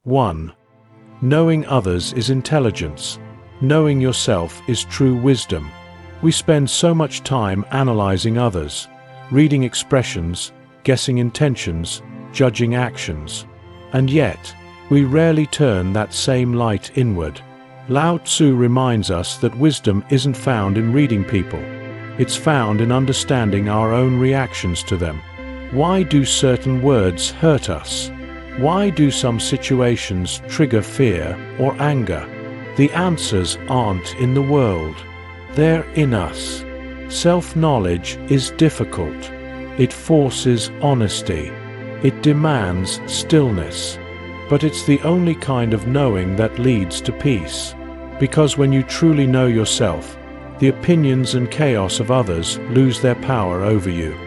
1. Knowing others is intelligence. Knowing yourself is true wisdom. We spend so much time analyzing others, reading expressions, guessing intentions, judging actions. And yet, we rarely turn that same light inward. Lao Tzu reminds us that wisdom isn't found in reading people. It's found in understanding our own reactions to them. Why do certain words hurt us? Why do some situations trigger fear or anger? The answers aren't in the world. They're in us. Self-knowledge is difficult. It forces honesty. It demands stillness. But it's the only kind of knowing that leads to peace. Because when you truly know yourself, the opinions and chaos of others lose their power over you.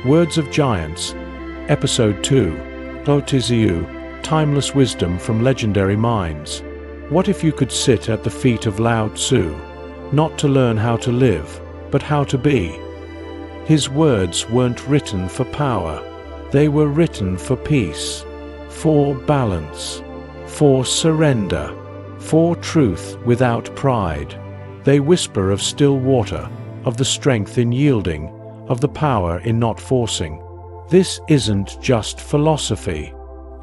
Words of Giants, Episode 2, Lao Tzu, Timeless Wisdom from Legendary Minds. What if you could sit at the feet of Lao Tzu, not to learn how to live, but how to be? His words weren't written for power. They were written for peace, for balance, for surrender, for truth without pride. They whisper of still water, of the strength in yielding, of the power in not forcing. This isn't just philosophy.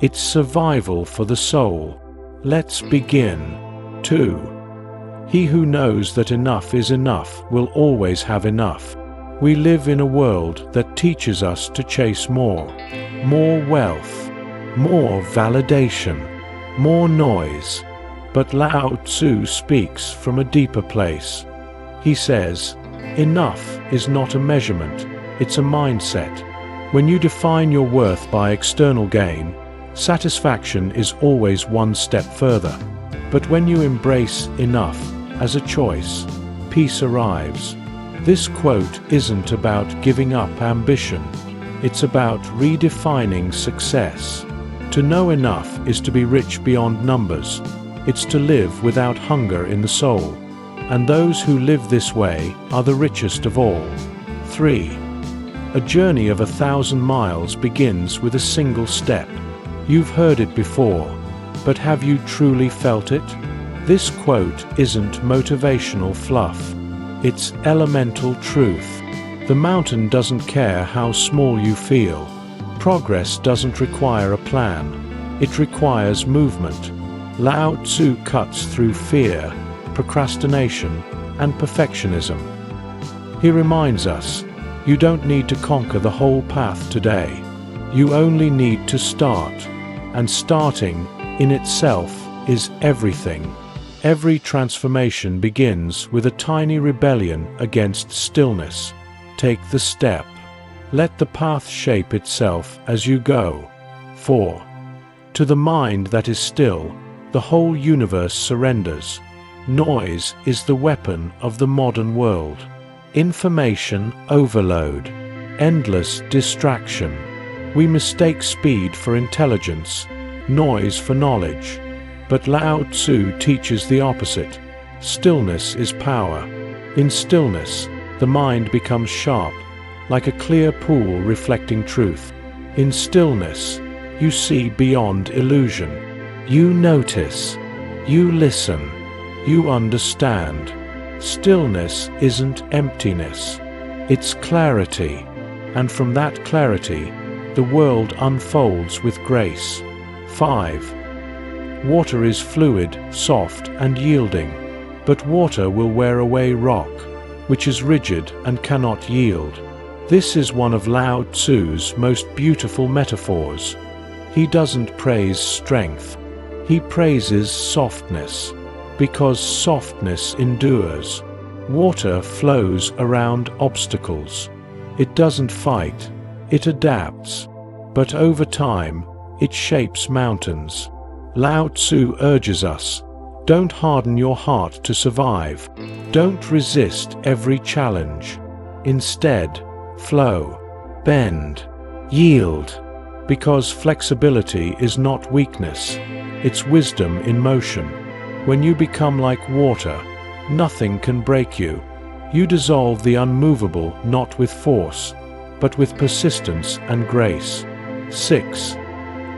It's survival for the soul. Let's begin. 2. He who knows that enough is enough will always have enough. We live in a world that teaches us to chase more. More wealth, more validation, more noise. But Lao Tzu speaks from a deeper place. He says, enough is not a measurement, it's a mindset. When you define your worth by external gain, satisfaction is always one step further. But when you embrace enough as a choice, peace arrives. This quote isn't about giving up ambition. It's about redefining success. To know enough is to be rich beyond numbers. It's to live without hunger in the soul. And those who live this way are the richest of all. 3. A journey of 1,000 miles begins with a single step. You've heard it before, but have you truly felt it? This quote isn't motivational fluff. It's elemental truth. The mountain doesn't care how small you feel. Progress doesn't require a plan. It requires movement. Lao Tzu cuts through fear, procrastination, and perfectionism. He reminds us, you don't need to conquer the whole path today. You only need to start. And starting, in itself, is everything. Every transformation begins with a tiny rebellion against stillness. Take the step. Let the path shape itself as you go. 4. To the mind that is still, the whole universe surrenders. Noise is the weapon of the modern world. Information overload. Endless distraction. We mistake speed for intelligence, noise for knowledge. But Lao Tzu teaches the opposite. Stillness is power. In stillness, the mind becomes sharp, like a clear pool reflecting truth. In stillness, you see beyond illusion. You notice. You listen. You understand. Stillness isn't emptiness. It's clarity. And from that clarity, the world unfolds with grace. 5. Water is fluid, soft, and yielding, but water will wear away rock, which is rigid and cannot yield. This is one of Lao Tzu's most beautiful metaphors. He doesn't praise strength. He praises softness, because softness endures. Water flows around obstacles. It doesn't fight. It adapts. But over time, it shapes mountains. Lao Tzu urges us, don't harden your heart to survive. Don't resist every challenge. Instead, flow, bend, yield. Because flexibility is not weakness, it's wisdom in motion. When you become like water, nothing can break you. You dissolve the unmovable not with force, but with persistence and grace. 6.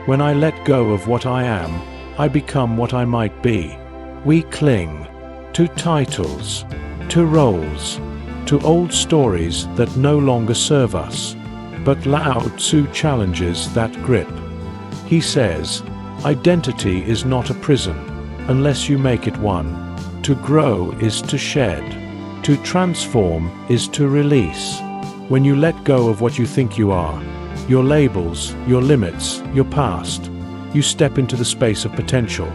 When I let go of what I am, I become what I might be. We cling to titles, to roles, to old stories that no longer serve us. But Lao Tzu challenges that grip. He says, identity is not a prison, unless you make it one. To grow is to shed. To transform is to release. When you let go of what you think you are, your labels, your limits, your past, you step into the space of potential,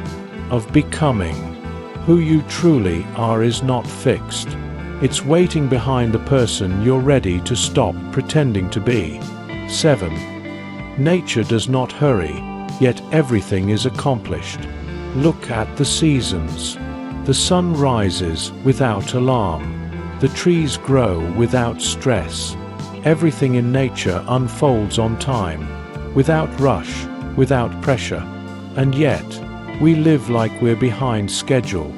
of becoming. Who you truly are is not fixed. It's waiting behind the person you're ready to stop pretending to be. 7. Nature does not hurry, yet everything is accomplished. Look at the seasons. The sun rises without alarm. The trees grow without stress. Everything in nature unfolds on time, without rush, without pressure. And yet, we live like we're behind schedule,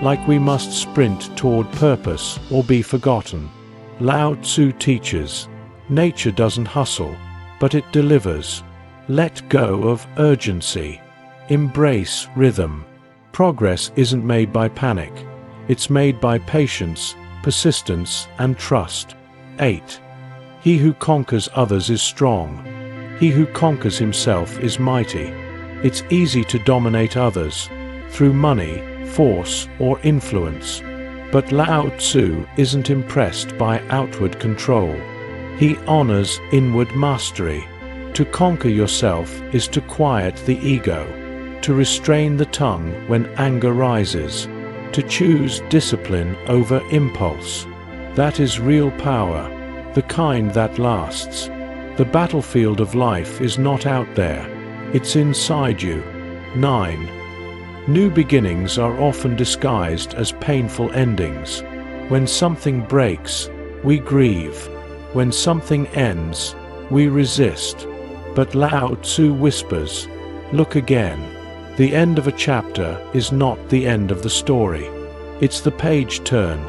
like we must sprint toward purpose or be forgotten. Lao Tzu teaches, nature doesn't hustle, but it delivers. Let go of urgency. Embrace rhythm. Progress isn't made by panic. It's made by patience, persistence, and trust. 8. He who conquers others is strong. He who conquers himself is mighty. It's easy to dominate others through money, force, or influence. But Lao Tzu isn't impressed by outward control. He honors inward mastery. To conquer yourself is to quiet the ego, to restrain the tongue when anger rises, to choose discipline over impulse. That is real power, the kind that lasts. The battlefield of life is not out there, it's inside you. 9. New beginnings are often disguised as painful endings. When something breaks, we grieve. When something ends, we resist. But Lao Tzu whispers, look again. The end of a chapter is not the end of the story. It's the page turn,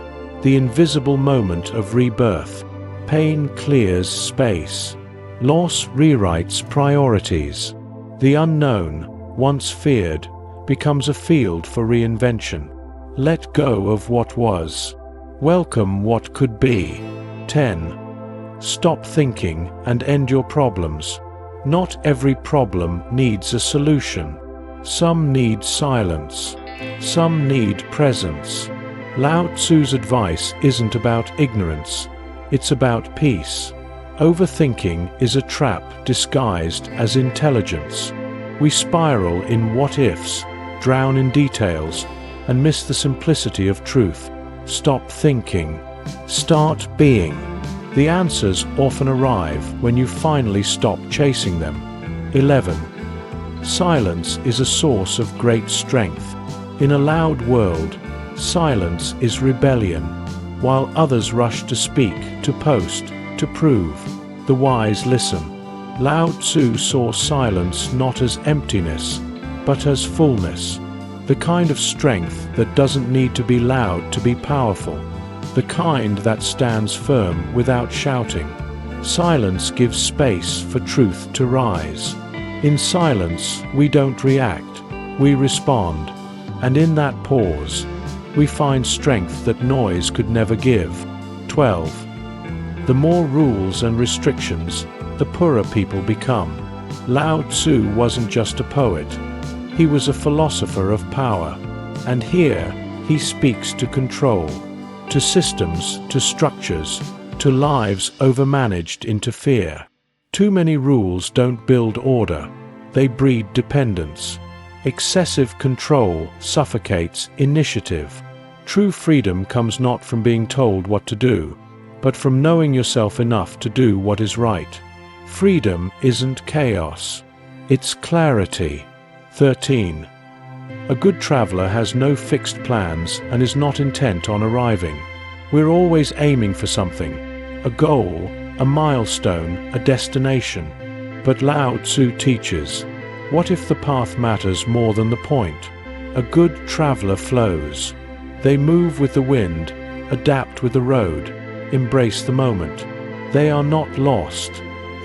the invisible moment of rebirth. Pain clears space. Loss rewrites priorities. The unknown, once feared, becomes a field for reinvention. Let go of what was. Welcome what could be. 10. Stop thinking and end your problems. Not every problem needs a solution. Some need silence. Some need presence. Lao Tzu's advice isn't about ignorance. It's about peace. Overthinking is a trap disguised as intelligence. We spiral in what-ifs, drown in details, and miss the simplicity of truth. Stop thinking. Start being. The answers often arrive when you finally stop chasing them. 11. Silence is a source of great strength. In a loud world, silence is rebellion. While others rush to speak, to post, to prove, the wise listen. Lao Tzu saw silence not as emptiness, but as fullness. The kind of strength that doesn't need to be loud to be powerful. The kind that stands firm without shouting. Silence gives space for truth to rise. In silence, we don't react, we respond. And in that pause, we find strength that noise could never give. 12. The more rules and restrictions, the poorer people become. Lao Tzu wasn't just a poet. He was a philosopher of power. And here, he speaks to control, to systems, to structures, to lives overmanaged into fear. Too many rules don't build order, they breed dependence. Excessive control suffocates initiative. True freedom comes not from being told what to do, but from knowing yourself enough to do what is right. Freedom isn't chaos, it's clarity. 13. A good traveler has no fixed plans and is not intent on arriving. We're always aiming for something, a goal, a milestone, a destination. But Lao Tzu teaches, what if the path matters more than the point? A good traveler flows. They move with the wind, adapt with the road, embrace the moment. They are not lost,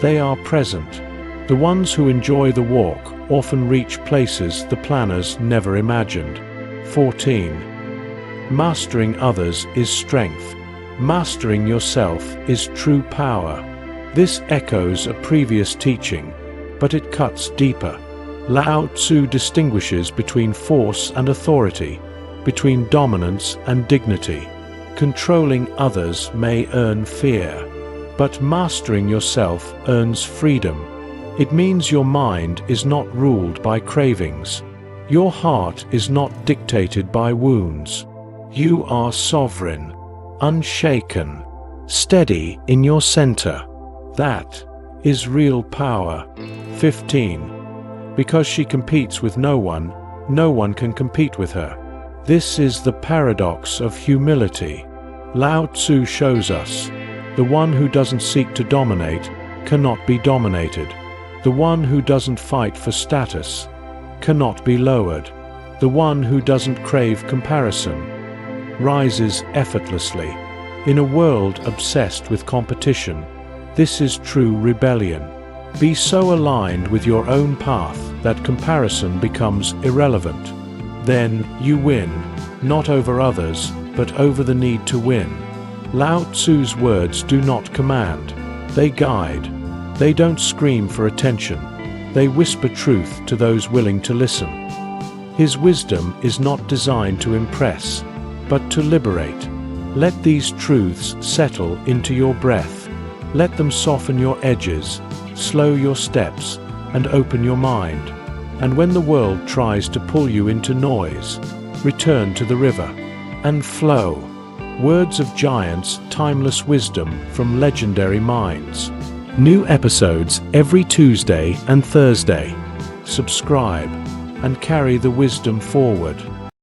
they are present. The ones who enjoy the walk often reach places the planners never imagined. 14. Mastering others is strength. Mastering yourself is true power. This echoes a previous teaching, but it cuts deeper. Lao Tzu distinguishes between force and authority, between dominance and dignity. Controlling others may earn fear, but mastering yourself earns freedom. It means your mind is not ruled by cravings. Your heart is not dictated by wounds. You are sovereign, unshaken, steady in your center. That is real power. 15. Because she competes with no one can compete with her. This is the paradox of humility. Lao Tzu shows us, the one who doesn't seek to dominate cannot be dominated. The one who doesn't fight for status cannot be lowered. The one who doesn't crave comparison rises effortlessly. In a world obsessed with competition, this is true rebellion. Be so aligned with your own path that comparison becomes irrelevant. Then you win, not over others, but over the need to win. Lao Tzu's words do not command, they guide. They don't scream for attention, they whisper truth to those willing to listen. His wisdom is not designed to impress, but to liberate. Let these truths settle into your breath. Let them soften your edges, slow your steps, and open your mind. And when the world tries to pull you into noise, return to the river and flow. Words of giants, timeless wisdom from legendary minds. New episodes every Tuesday and Thursday. Subscribe and carry the wisdom forward.